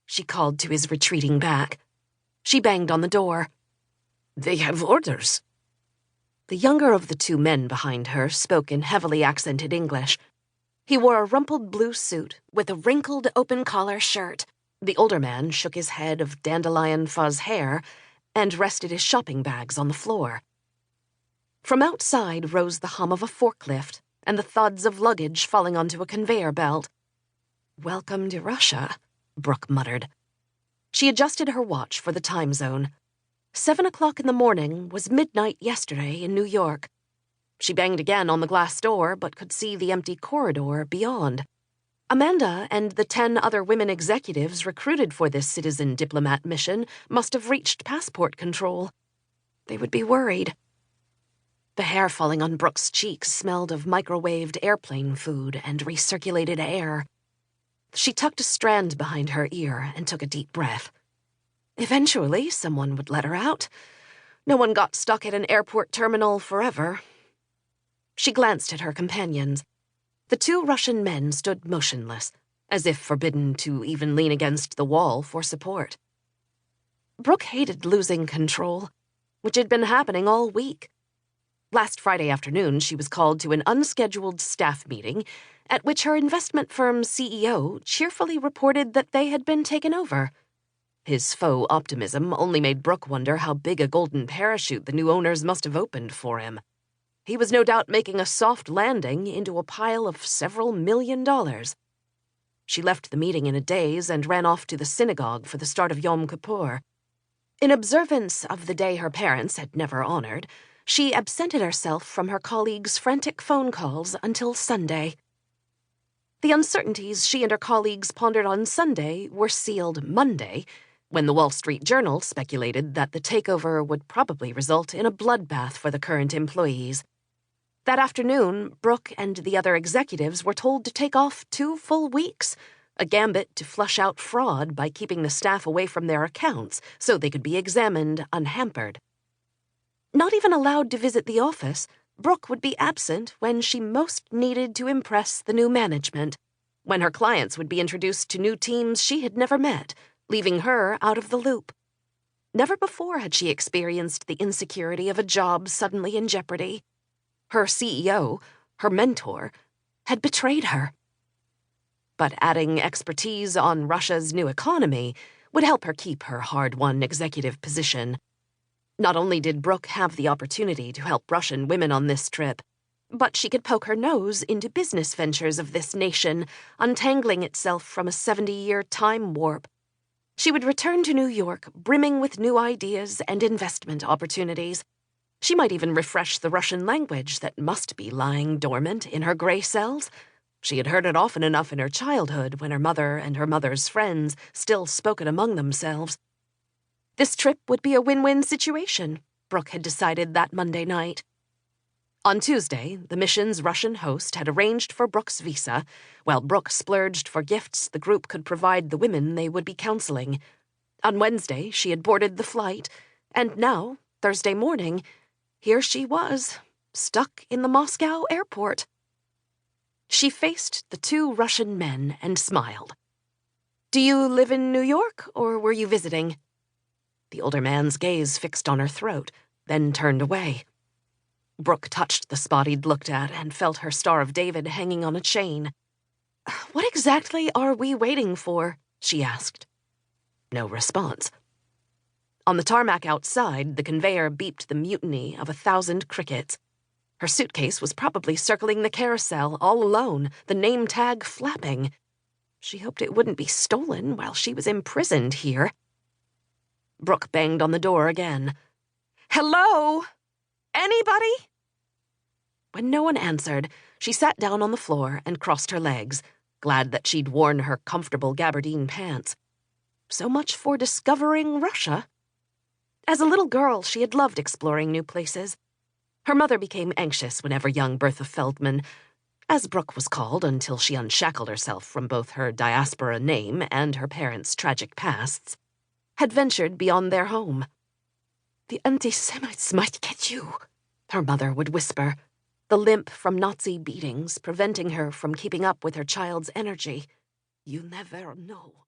she called to his retreating back. She banged on the door. "They have orders." The younger of the two men behind her spoke in heavily accented English. He wore a rumpled blue suit with a wrinkled open-collar shirt. The older man shook his head of dandelion fuzz hair and rested his shopping bags on the floor. From outside rose the hum of a forklift and the thuds of luggage falling onto a conveyor belt. "Welcome to Russia," Brooke muttered. She adjusted her watch for the time zone. 7 o'clock in the morning was midnight yesterday in New York. She banged again on the glass door, but could see the empty corridor beyond. Amanda and the 10 other women executives recruited for this citizen diplomat mission must have reached passport control. They would be worried. The hair falling on Brooke's cheeks smelled of microwaved airplane food and recirculated air. She tucked a strand behind her ear and took a deep breath. Eventually, someone would let her out. No one got stuck at an airport terminal forever. She glanced at her companions. The 2 Russian men stood motionless, as if forbidden to even lean against the wall for support. Brooke hated losing control, which had been happening all week. Last Friday afternoon, she was called to an unscheduled staff meeting at which her investment firm's CEO cheerfully reported that they had been taken over. His faux optimism only made Brooke wonder how big a golden parachute the new owners must have opened for him. He was no doubt making a soft landing into a pile of several $1,000,000. She left the meeting in a daze and ran off to the synagogue for the start of Yom Kippur. In observance of the day her parents had never honored, she absented herself from her colleagues' frantic phone calls until Sunday. The uncertainties she and her colleagues pondered on Sunday were sealed Monday, when the Wall Street Journal speculated that the takeover would probably result in a bloodbath for the current employees. That afternoon, Brooke and the other executives were told to take off 2 full weeks, a gambit to flush out fraud by keeping the staff away from their accounts so they could be examined unhampered. Not even allowed to visit the office, Brooke would be absent when she most needed to impress the new management, when her clients would be introduced to new teams she had never met, leaving her out of the loop. Never before had she experienced the insecurity of a job suddenly in jeopardy. Her CEO, her mentor, had betrayed her. But adding expertise on Russia's new economy would help her keep her hard-won executive position. Not only did Brooke have the opportunity to help Russian women on this trip, but she could poke her nose into business ventures of this nation, untangling itself from a 70-year time warp. She would return to New York brimming with new ideas and investment opportunities. She might even refresh the Russian language that must be lying dormant in her gray cells. She had heard it often enough in her childhood when her mother and her mother's friends still spoke it among themselves. This trip would be a win-win situation, Brooke had decided that Monday night. On Tuesday, the mission's Russian host had arranged for Brooke's visa, while Brooke splurged for gifts the group could provide the women they would be counseling. On Wednesday, she had boarded the flight, and now, Thursday morning, here she was, stuck in the Moscow airport. She faced the 2 Russian men and smiled. "Do you live in New York, or were you visiting?" The older man's gaze fixed on her throat, then turned away. Brooke touched the spot he'd looked at and felt her Star of David hanging on a chain. "What exactly are we waiting for?" she asked. No response. On the tarmac outside, the conveyor beeped the mutiny of 1,000 crickets. Her suitcase was probably circling the carousel all alone, the name tag flapping. She hoped it wouldn't be stolen while she was imprisoned here. Brooke banged on the door again. "Hello? Anybody?" When no one answered, she sat down on the floor and crossed her legs, glad that she'd worn her comfortable gabardine pants. So much for discovering Russia. As a little girl, she had loved exploring new places. Her mother became anxious whenever young Bertha Feldman, as Brooke was called until she unshackled herself from both her diaspora name and her parents' tragic pasts, had ventured beyond their home. "The anti-Semites might get you," her mother would whisper, the limp from Nazi beatings preventing her from keeping up with her child's energy. "You never know."